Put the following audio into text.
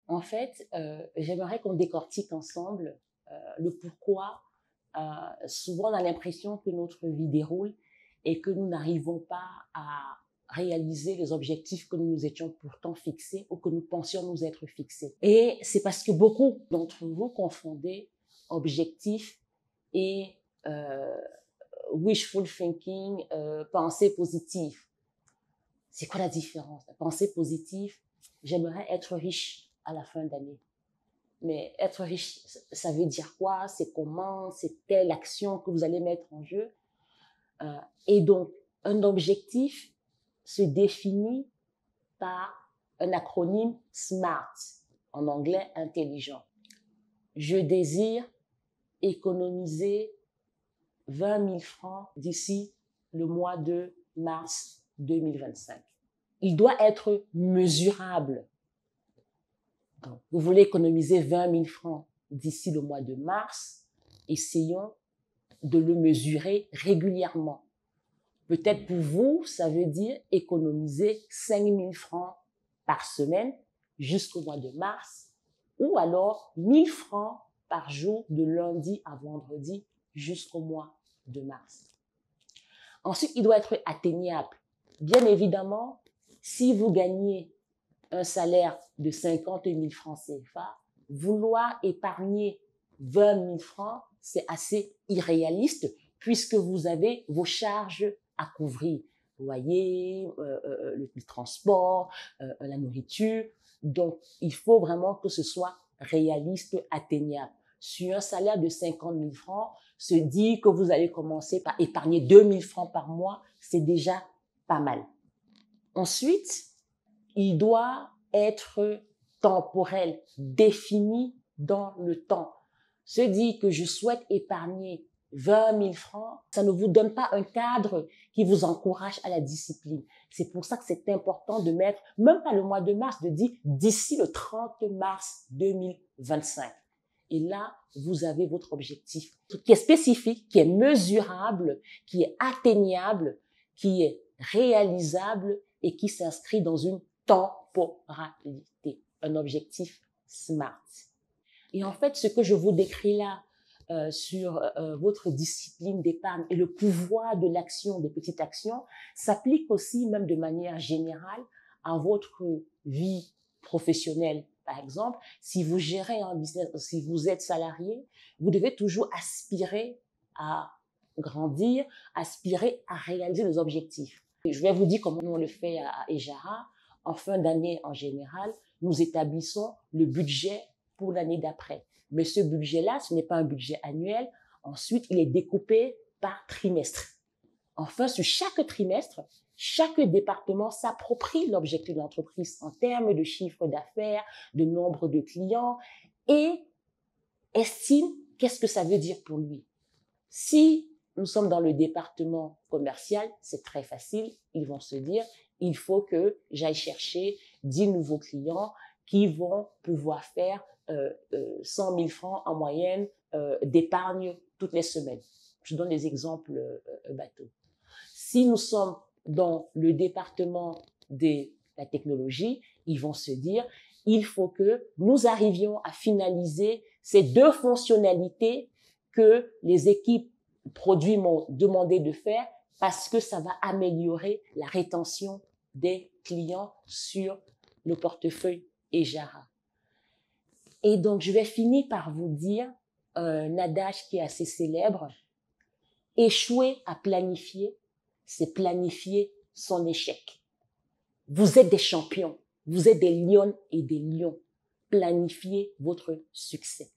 En fait, j'aimerais qu'on décortique ensemble le pourquoi. Souvent, on a l'impression que notre vie déroule et que nous n'arrivons pas à réaliser les objectifs que nous nous étions pourtant fixés ou que nous pensions nous être fixés. Et c'est parce que beaucoup d'entre vous confondez objectif et euh, wishful thinking, pensée positive. C'est quoi la différence? La pensée positive, j'aimerais être riche à la fin d'année. Mais être riche, ça veut dire quoi? C'est comment? C'est telle action que vous allez mettre en jeu? Et donc, un objectif se définit par un acronyme SMART, en anglais intelligent. Je désire économiser 20 000 francs d'ici le mois de mars 2025. Il doit être mesurable. Donc, vous voulez économiser 20 000 francs d'ici le mois de mars, essayons de le mesurer régulièrement. Peut-être pour vous, ça veut dire économiser 5 000 francs par semaine jusqu'au mois de mars, ou alors 1 000 francs par jour de lundi à vendredi jusqu'au mois de mars. Ensuite, il doit être atteignable. Bien évidemment, si vous gagnez un salaire de 50 000 francs CFA, vouloir épargner 20 000 francs, c'est assez irréaliste puisque vous avez vos charges à couvrir. Loyer, le transport, la nourriture. Donc, il faut vraiment que ce soit réaliste, atteignable. Sur un salaire de 50 000 francs, se dire que vous allez commencer par épargner 2 000 francs par mois, c'est déjà pas mal. Ensuite, il doit être temporel, défini dans le temps. Se dire que je souhaite épargner 20 000 francs, ça ne vous donne pas un cadre qui vous encourage à la discipline. C'est pour ça que c'est important de mettre, même pas le mois de mars, de dire d'ici le 30 mars 2025. Et là, vous avez votre objectif qui est spécifique, qui est mesurable, qui est atteignable, qui est réalisable et qui s'inscrit dans une temporalité, un objectif SMART. Et en fait, ce que je vous décris là sur votre discipline d'épargne et le pouvoir de l'action, des petites actions, s'applique aussi, même de manière générale, à votre vie professionnelle. Par exemple, si vous gérez un business, si vous êtes salarié, vous devez toujours aspirer à grandir, aspirer à réaliser des objectifs. Je vais vous dire comment on le fait à Ejara. En fin d'année, en général, nous établissons le budget pour l'année d'après. Mais ce budget-là, ce n'est pas un budget annuel. Ensuite, il est découpé par trimestre. Enfin, sur chaque trimestre, chaque département s'approprie l'objectif de l'entreprise en termes de chiffre d'affaires, de nombre de clients et estime qu'est-ce que ça veut dire pour lui. Si nous sommes dans le département commercial, c'est très facile. Ils vont se dire, il faut que j'aille chercher 10 nouveaux clients qui vont pouvoir faire 100 000 francs en moyenne d'épargne toutes les semaines. Je donne des exemples bateaux. Si nous sommes dans le département de la technologie, ils vont se dire, il faut que nous arrivions à finaliser ces 2 fonctionnalités que les équipes produits m'ont demandé de faire parce que ça va améliorer la rétention des clients sur le portefeuille Ejara. Et donc, je vais finir par vous dire un adage qui est assez célèbre. Échouer à planifier, c'est planifier son échec. Vous êtes des champions, vous êtes des lionnes et des lions. Planifiez votre succès.